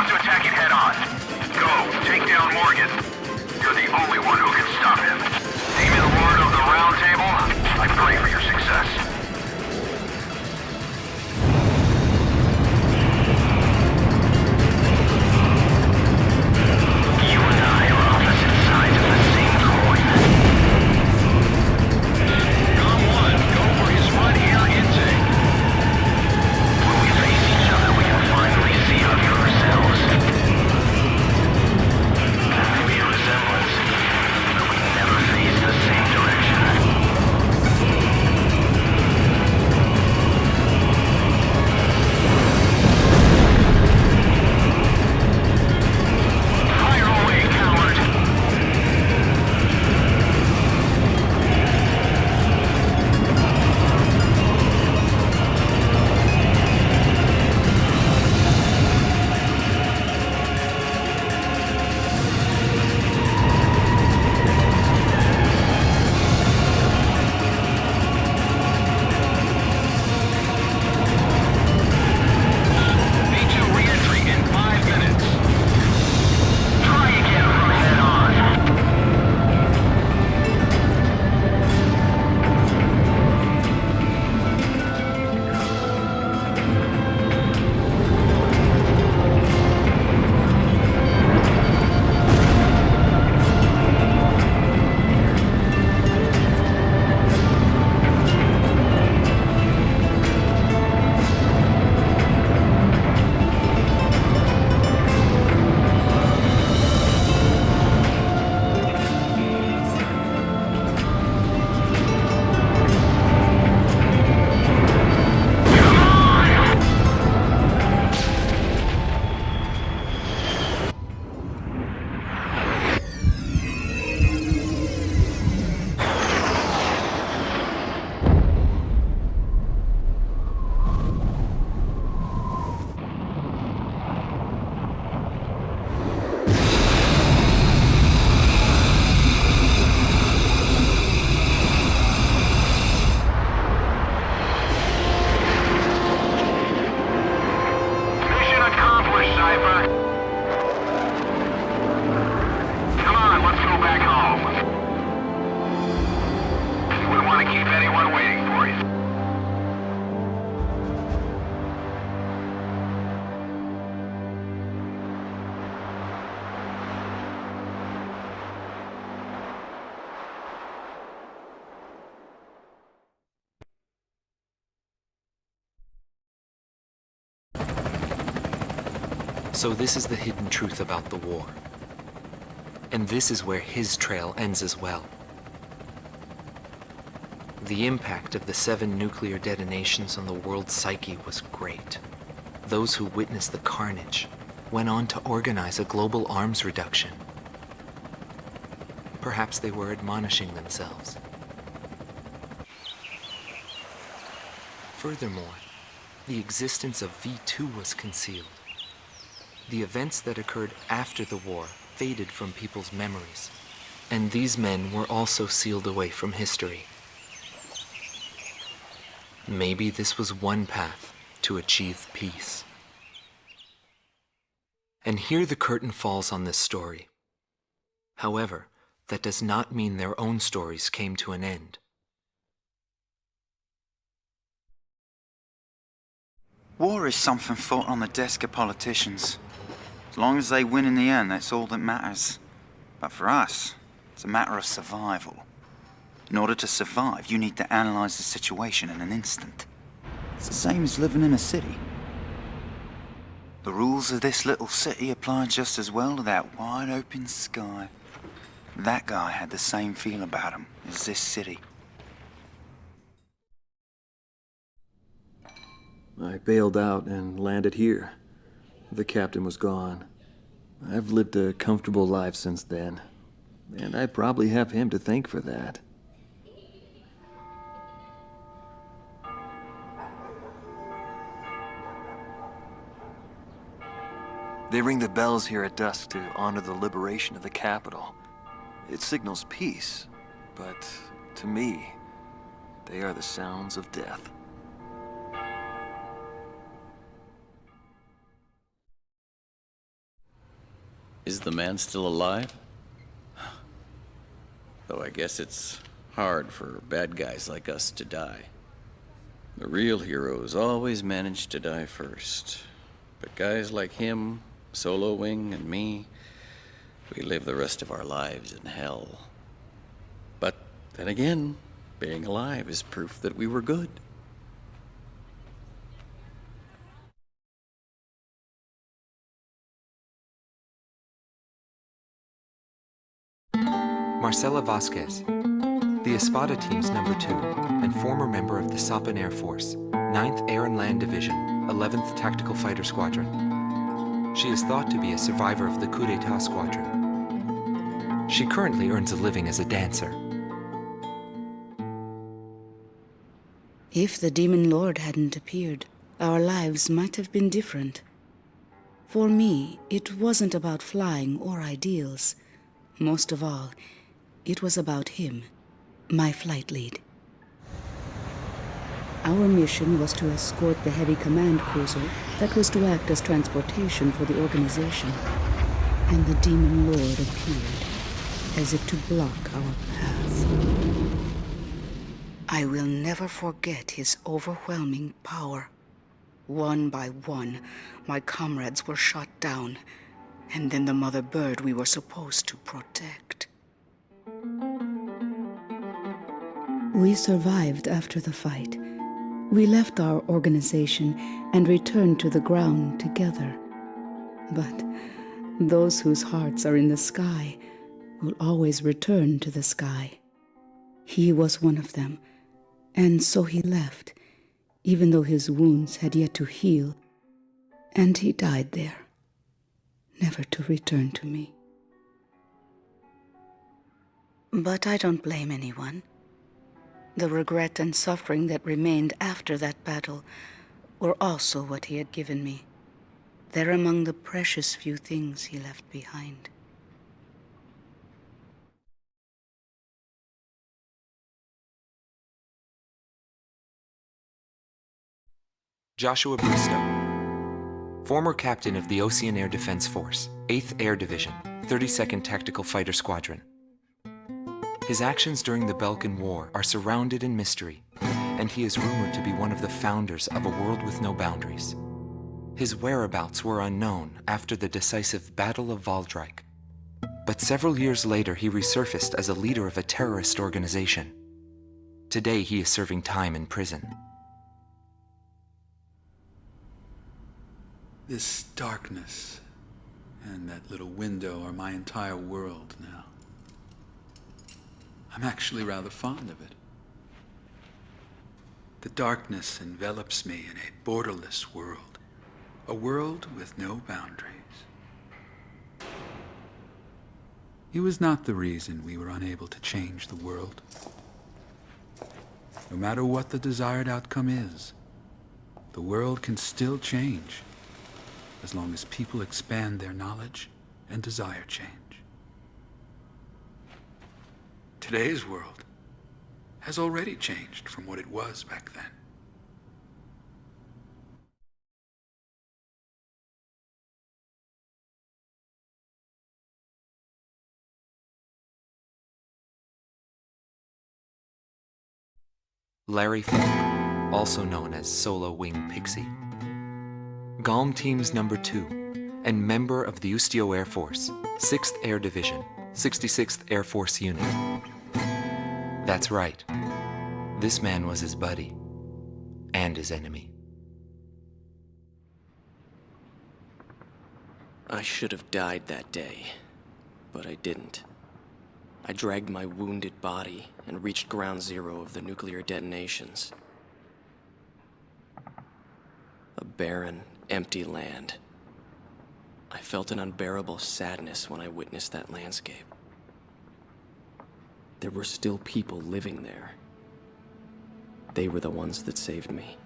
to attack it head on. Go, take down Morgan. You're the only one who can stop him. Demon Lord of the Round Table, I pray for your success. You and I are opposite sides of the same coin. Come on, go for his front ear intake. When we face each other, we can finally see out for ourselves. There may be a resemblance, but we never face the same direction. Fire away, coward! B2 re-entry in 5 minutes. Try again from head on. Mission accomplished, Cypher. Come on, let's go back home. You wouldn't want to keep anyone waiting for you. So this is the hidden truth about the war. And this is where his trail ends as well. The impact of the 7 nuclear detonations on the world's psyche was great. Those who witnessed the carnage went on to organize a global arms reduction. Perhaps they were admonishing themselves. Furthermore, the existence of V2 was concealed. The events that occurred after the war faded from people's memories, and these men were also sealed away from history. Maybe this was one path to achieve peace. And here the curtain falls on this story. However, that does not mean their own stories came to an end. War is something fought on the desk of politicians. As long as they win in the end, that's all that matters. But for us, it's a matter of survival. In order to survive, you need to analyze the situation in an instant. It's the same as living in a city. The rules of this little city apply just as well to that wide open sky. That guy had the same feel about him as this city. I bailed out and landed here. The captain was gone. I've lived a comfortable life since then, and I probably have him to thank for that. They ring the bells here at dusk to honor the liberation of the capital. It signals peace, but to me, they are the sounds of death. Is the man still alive? Though I guess it's hard for bad guys like us to die. The real heroes always manage to die first. But guys like him, Solo Wing, and me, we live the rest of our lives in hell. But then again, being alive is proof that we were good. Marcela Vasquez, the Espada team's number 2 and former member of the Sapan Air Force, 9th Air and Land Division, 11th Tactical Fighter Squadron. She is thought to be a survivor of the coup d'etat squadron. She currently earns a living as a dancer. If the Demon Lord hadn't appeared, our lives might have been different. For me, it wasn't about flying or ideals. Most of all, it was about him, my flight lead. Our mission was to escort the heavy command cruiser that was to act as transportation for the organization. And the Demon Lord appeared, as if to block our path. I will never forget his overwhelming power. One by one, my comrades were shot down, and then the mother bird we were supposed to protect. We survived after the fight. We left our organization and returned to the ground together. But those whose hearts are in the sky will always return to the sky. He was one of them, and so he left, even though his wounds had yet to heal, and he died there, never to return to me. But I don't blame anyone. The regret and suffering that remained after that battle were also what he had given me. They're among the precious few things he left behind. Joshua Bristow, former captain of the Ocean Air Defense Force, 8th Air Division, 32nd Tactical Fighter Squadron. His actions during the Belkan War are surrounded in mystery, and he is rumored to be one of the founders of a world with no boundaries. His whereabouts were unknown after the decisive Battle of Valdreich, but several years later he resurfaced as a leader of a terrorist organization. Today he is serving time in prison. This darkness and that little window are my entire world now. I'm actually rather fond of it. The darkness envelops me in a borderless world, a world with no boundaries. He was not the reason we were unable to change the world. No matter what the desired outcome is, the world can still change, as long as people expand their knowledge and desire change. Today's world has already changed from what it was back then. Larry Falk, also known as Solo Wing Pixie. GALM Team's number 2 and member of the Ustio Air Force, 6th Air Division, 66th Air Force Unit. That's right. This man was his buddy and his enemy. I should have died that day, but I didn't. I dragged my wounded body and reached ground zero of the nuclear detonations. A barren, empty land. I felt an unbearable sadness when I witnessed that landscape. There were still people living there. They were the ones that saved me.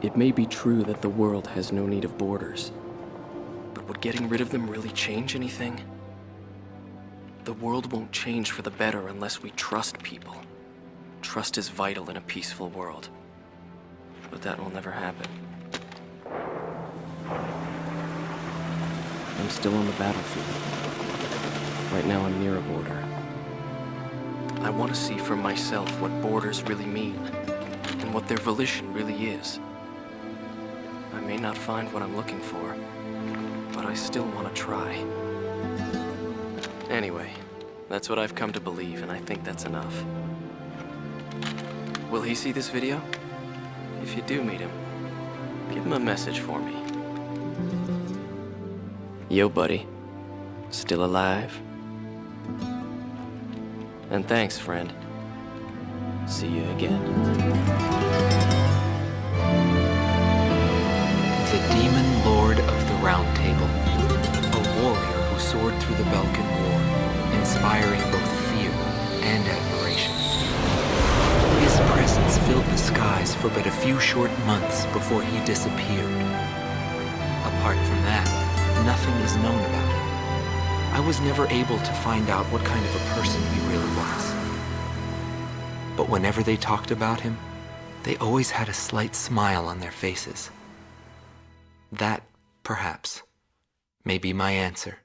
It may be true that the world has no need of borders, but would getting rid of them really change anything? The world won't change for the better unless we trust people. Trust is vital in a peaceful world, but that will never happen. I'm still on the battlefield. Right now I'm near a border. I want to see for myself what borders really mean, and what their volition really is. I may not find what I'm looking for, but I still want to try. Anyway, that's what I've come to believe, and I think that's enough. Will he see this video? If you do meet him, give him a message for me. Yo, buddy. Still alive? And thanks, friend. See you again. The Demon Lord of the Round Table, a warrior who soared through the Belkan War, inspiring both fear and admiration. His presence filled the skies for but a few short months before he disappeared. Apart from that, nothing is known about him. I was never able to find out what kind of a person he really was. But whenever they talked about him, they always had a slight smile on their faces. That, perhaps, may be my answer.